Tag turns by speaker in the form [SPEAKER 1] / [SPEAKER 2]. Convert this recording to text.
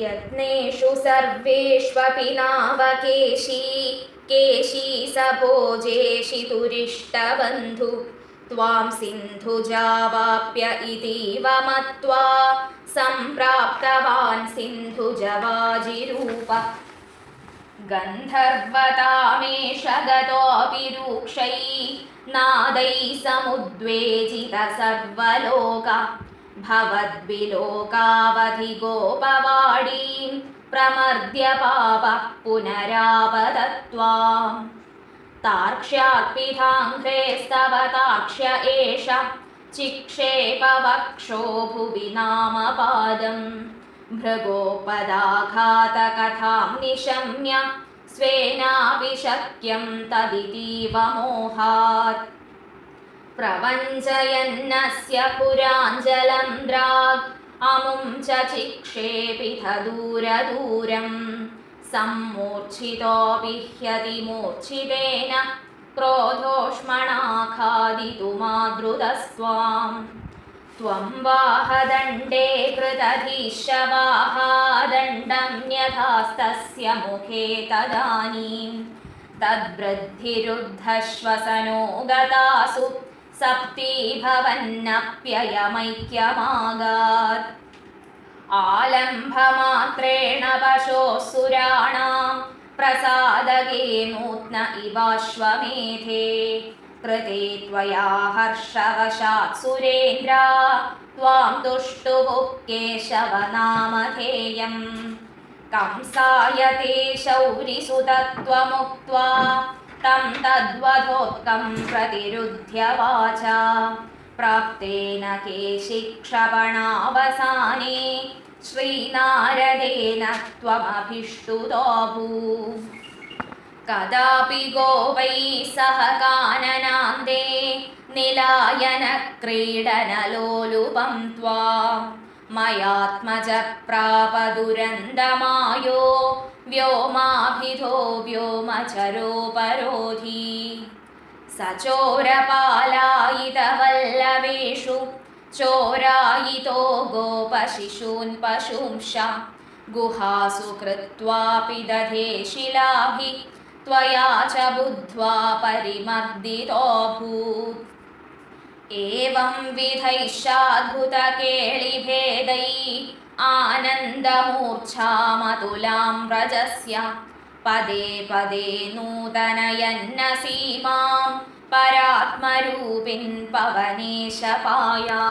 [SPEAKER 1] यत्नेषु सर्वेष्वपि नावकेशी केशी स भोजेशितुरिष्टबन्धु त्वां सिन्धुजावाप्य इतीव मत्वा सम्प्राप्तवान् सिन्धुजवाजिरूप गन्धर्वतामेष गतोऽपि रूक्षैः नादैः समुद्वेजितः सर्वलोक भवद्विलोकावधिगोपवाडीं प्रमर्द्य पापः पुनरापदत्वाम् तार्क्ष्यात्पिधाङ्घ्रेस्तव तार्क्ष्य एष चिक्षेपवक्षो भुवि नामपादम् भृगोपदाघातकथां निशम्य स्वेनापि शक्यं तदितीव मोहात् प्रवञ्चयन्नस्य पुराञ्जलं द्राग् अमुं च चिक्षेपिथ दूरदूरं सम्मूर्च्छितोऽपि ह्यतिमूर्च्छितेन क्रोधोष्मणा खादितुमादृतस्त्वाम् त्वं वाहदण्डे कृतधीशवाहादण्डं न्यथास्तस्य मुखे तदानीं तद्वृद्धिरुद्धश्वसनो गतासु सप्ती भवन्नप्ययमैक्यमागात् आलम्भमात्रेण पशोऽसुराणां प्रसादगे नूत्न इवाश्वमेधे कृते त्वया हर्षवशात् सुरेन्द्रा त्वां तुष्टुवुः केशव नामधेयम् कंसाय ते शौरिसुतत्वमुक्त्वा तं तद्वधोत्कं प्रतिरुध्य वाचा प्राप्तेन केशिक्षपणावसाने श्रीनारदेन त्वमभिष्टुतोऽभूः कदापि गोवै सह काननान्ते निलायनक्रीडनलोलुपं त्वां मयात्मज प्रापदुरन्दमायो व्योमाभिधो व्योमचरोपरोधी सचोरपालायितवल्लवेषु चोरायितो गोपशिशून् पशुंश गुहासु कृत्वापि दधे शिलाभिः त्वया च बुद्ध्वा परिमर्दितोऽभूत् एवं विधैश्चाद्भुतकेलिभेदैः आनन्दमूर्च्छामतुलां व्रजस्य पदे पदे नूतनयन्न सीमां परात्मरूपिन् पवनेश पाया।